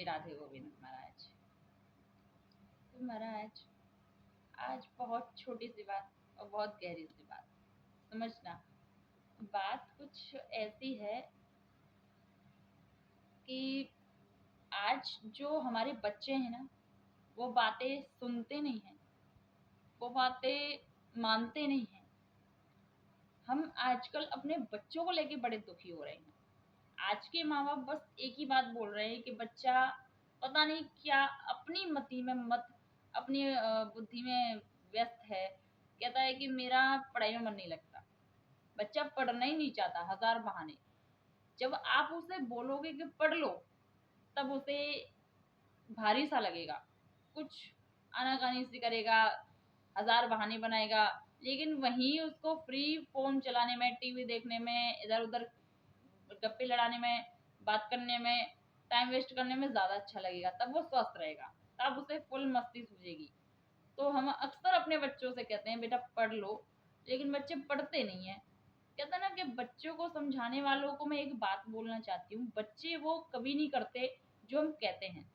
श्री राधे गोविंद महाराज। तो महाराज आज बहुत छोटी सी बात और बहुत गहरी सी बात समझना। बात कुछ ऐसी है कि आज जो हमारे बच्चे हैं ना, वो बातें सुनते नहीं हैं, वो बातें मानते नहीं हैं। हम आजकल अपने बच्चों को लेके बड़े दुखी हो रहे हैं। आज के माँ बाप बस एक ही बात बोल रहे हैं कि बच्चा पता नहीं क्या अपनी मति में मत अपनी बुद्धि में व्यस्त है। कहता है कि मेरा पढ़ाई में मन नहीं लगता, बच्चा पढ़ना ही नहीं चाहता, हजार बहाने। जब आप उसे बोलोगे कि पढ़ लो, तब उसे भारी सा लगेगा, कुछ आनाकानी सी करेगा, हजार बहाने बनाएगा। लेकिन वहीं उसको फ्री फोन चलाने में, टीवी देखने में, इधर उधर गप्पे लड़ाने में, बात करने में, टाइम वेस्ट करने में ज्यादा अच्छा लगेगा। तब वो स्वस्थ रहेगा, तब उसे फुल मस्ती सूझेगी। तो हम अक्सर अपने बच्चों से कहते हैं बेटा पढ़ लो, लेकिन बच्चे पढ़ते नहीं है। कहते हैं ना कि बच्चों को समझाने वालों को मैं एक बात बोलना चाहती हूँ, बच्चे वो कभी नहीं करते जो हम कहते हैं,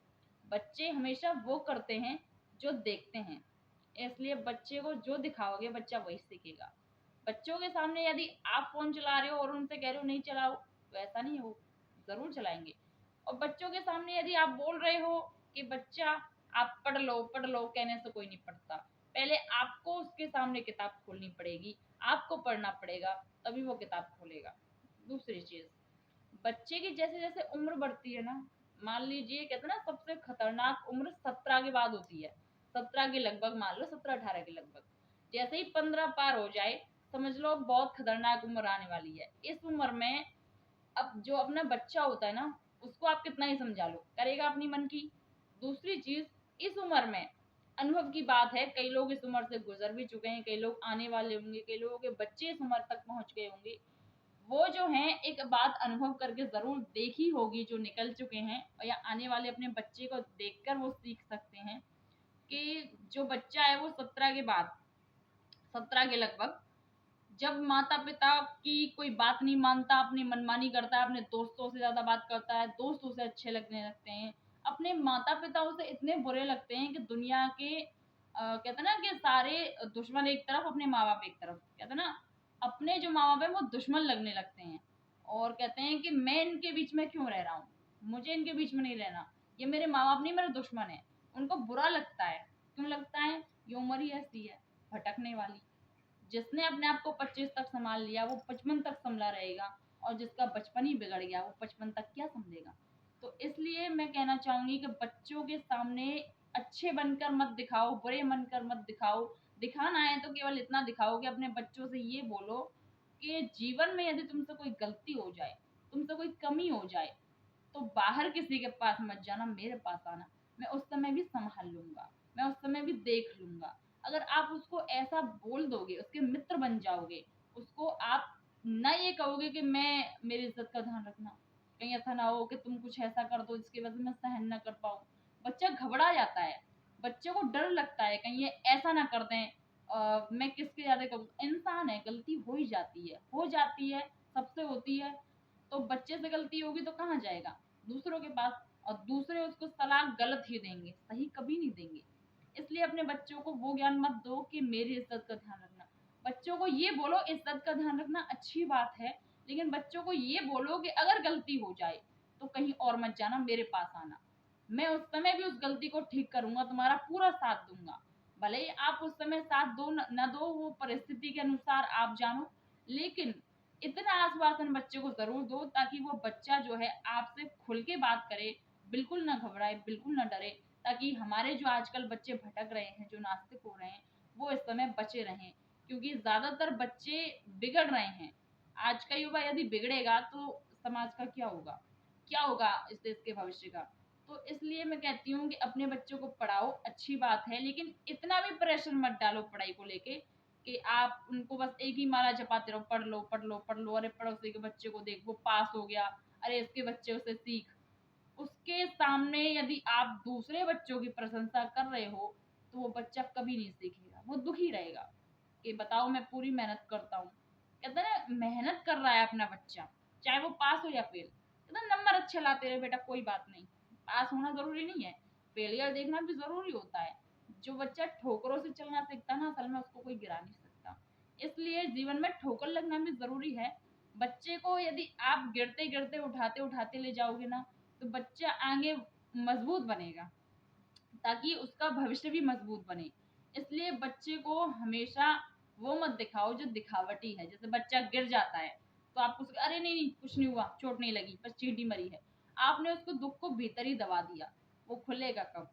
बच्चे हमेशा वो करते हैं जो देखते हैं। इसलिए बच्चे को जो दिखाओगे बच्चा वही सीखेगा। बच्चों के सामने यदि आप फोन चला रहे हो और उनसे कह रहे हो नहीं चलाओ, तो ऐसा नहीं हो, जरूर चलाएंगे। और बच्चों के सामने यदि आप बोल रहे हो कि बच्चा आप पढ़ लो कहने से कोई नहीं पढ़ता। पहले आपको उसके सामने किताब खोलनी पड़ेगी, आपको पढ़ना पड़ेगा, तभी वो किताब खोलेगा। दूसरी चीज, बच्चे की जैसे जैसे उम्र बढ़ती है ना, मान लीजिए कहते हैं ना सबसे खतरनाक उम्र 17 के बाद होती है। 17 के लगभग, मान लो 17-18 के लगभग। जैसे ही 15 पार हो जाए, समझ लो बहुत खतरनाक उम्र आने वाली है। इस उम्र में अब जो अपना बच्चा होता है ना, उसको आप कितना ही समझा लो, करेगा अपनी मन की। दूसरी चीज, इस उम्र में अनुभव की बात है, कई लोग इस उम्र से गुजर भी चुके हैं, कई लोग आने वाले होंगे, कई लोगों के बच्चे इस उम्र तक पहुंच गए होंगे। वो जो हैं एक बात अनुभव करके जरूर देखी होगी, जो निकल चुके हैं, या आने वाले अपने बच्चे को देखकर वो सीख सकते हैं कि जो बच्चा है वो 17 के बाद, 17 के लगभग, जब माता पिता की कोई बात नहीं मानता, अपनी मनमानी करता है, अपने दोस्तों से ज्यादा बात करता है, दोस्त उसे अच्छे लगने लगते हैं, अपने माता पिता उसे इतने बुरे लगते हैं कि दुनिया के कहते हैं ना कि सारे दुश्मन एक तरफ, अपने माँ बाप एक तरफ। कहते हैं ना अपने जो माँ बाप है वो दुश्मन लगने लगते हैं, और कहते हैं कि मैं इनके बीच में क्यों रह रहा हूँ, मुझे इनके बीच में नहीं रहना, ये मेरे माँ बाप नहीं, मेरे दुश्मन है। उनको बुरा लगता है। क्यों लगता है? ये उम्र ही ऐसी है, भटकने वाली। जिसने अपने आप को 25 तक संभाल लिया वो 55 तक संभला रहेगा, और जिसका बचपन ही बिगड़ गया वो 55 तक क्या समझेगा। तो इसलिए मैं कहना चाहूंगी कि बच्चों के सामने अच्छे बनकर मत दिखाओ, बुरे बनकर मत दिखाओ। दिखाना है तो केवल इतना दिखाओ कि अपने बच्चों से ये बोलो कि जीवन में यदि तुमसे कोई गलती हो जाए, तुमसे कोई कमी हो जाए, तो बाहर किसी के पास मत जाना, मेरे पास आना, मैं उस समय भी संभाल लूंगा, मैं उस समय भी देख लूंगा। अगर आप उसको ऐसा बोल दोगे, उसके मित्र बन जाओगे, उसको आप ना ये कहोगे कि मैं, मेरी इज्जत का ध्यान रखना, कहीं ऐसा ना हो कि तुम कुछ ऐसा कर दो जिसकी वजह से मैं सहन ना कर पाऊँ। बच्चा घबरा जाता है, बच्चे को डर लगता है कहीं ये ऐसा ना कर दें, मैं किसके ज्यादा करूँ। इंसान है, गलती हो ही जाती है, हो जाती है, सबसे होती है। तो बच्चे से गलती होगी तो कहाँ जाएगा? दूसरों के पास, और दूसरे उसको सलाह गलत ही देंगे, सही कभी नहीं देंगे। इसलिए अपने बच्चों को वो ज्ञान मत दो कि मेरी इज्जत का ध्यान रखना। बच्चों को ये बोलो इज्जत का ध्यान रखना अच्छी बात है, लेकिन बच्चों को ये बोलो कि अगर गलती हो जाए तो कहीं और मत जाना, मेरे पास आना, मैं उस समय भी उस गलती को ठीक करूंगा, तुम्हारा पूरा साथ दूंगा। भले ही आप उस समय साथ दो न दो, वो परिस्थिति के अनुसार आप जानो, लेकिन इतना आश्वासन बच्चे को जरूर दो ताकि वो बच्चा जो है आपसे खुल के बात करे, बिल्कुल ना घबराए, बिल्कुल ना डरे। ताकि हमारे जो आजकल बच्चे भटक रहे हैं, जो नास्तिक हो रहे हैं, वो इस समय बचे रहें, क्योंकि ज्यादातर बच्चे बिगड़ रहे हैं। आज का युवा यदि बिगड़ेगा तो समाज का क्या होगा, क्या होगा इस देश के भविष्य का। तो इसलिए मैं कहती हूँ कि अपने बच्चों को पढ़ाओ, अच्छी बात है, लेकिन इतना भी प्रेशर मत डालो पढ़ाई को लेके कि आप उनको बस एक ही माला जपाते रहो, पढ़ लो पढ़ लो पढ़ लो, अरे पड़ोसी के बच्चे को देख वो पास हो गया, अरे इसके बच्चे से सीख। उसके सामने यदि आप दूसरे बच्चों की प्रशंसा कर रहे हो तो वो बच्चा कभी नहीं सीखेगा, वो दुखी रहेगा कि बताओ मैं पूरी मेहनत करता हूँ। कहते हैं ना मेहनत कर रहा है अपना बच्चा, चाहे वो पास हो या फेल, कहते हैं नंबर अच्छे लाते रहे बेटा, कोई बात नहीं, पास होना ज़रूरी नहीं है, फेलियर देखना भी ज़रूरी होता है। जो बच्चा ठोकरों से चलना सीखता है ना, असल में उसको कोई गिरा नहीं सकता। इसलिए जीवन में ठोकर लगना भी ज़रूरी है। बच्चे को यदि आप गिरते-गिरते, उठाते-उठाते ले जाओगे ना, तो बच्चा आगे मज़बूत बनेगा, ताकि उसका भविष्य भी मज़बूत बने। इसलिए बच्चे को हमेशा वो मत दिखाओ जो दिखावटी है। जैसे बच्चा गिर जाता है, तो आप उसको अरे नहीं-नहीं कुछ नहीं हुआ, चोट नहीं लगी, बस चींटी मरी है। आपने उसको दुःख को भीतर ही दबा दिया, वो खुलेगा कब?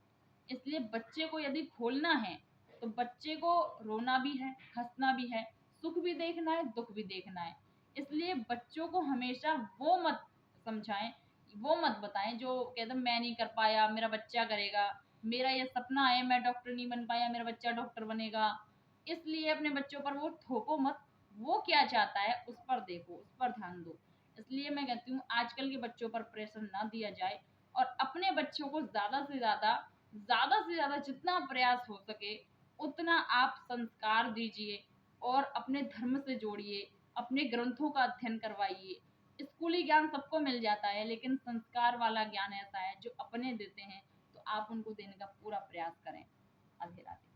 इसलिए बच्चे को यदि खोलना है, तो बच्चे को रोना भी है, हँसना भी है, सुख भी देखना है, दुःख भी देखना है। इसलिए बच्चों को हमेशा वो मत समझाएँ, वो मत बताएँ जो कहते हैं मैं नहीं कर पाया, मेरा बच्चा करेगा, मेरा ये सपना है, मैं डॉक्टर नहीं बन पाया, मेरा बच्चा डॉक्टर बनेगा। इसलिए अपने बच्चों पर वो थोपो मत, वो क्या चाहता है उस पर देखो, उस पर ध्यान दो। इसलिए मैं कहती हूँ आजकल के बच्चों पर प्रेशर ना दिया जाए, और अपने बच्चों को ज़्यादा से ज़्यादा जितना प्रयास हो सके उतना आप संस्कार दीजिए, और अपने धर्म से जोड़िए, अपने ग्रंथों का अध्ययन करवाइए। स्कूली ज्ञान सबको मिल जाता है, लेकिन संस्कार वाला ज्ञान ऐसा है जो अपने देते हैं, तो आप उनको देने का पूरा प्रयास करें। राधे राधे।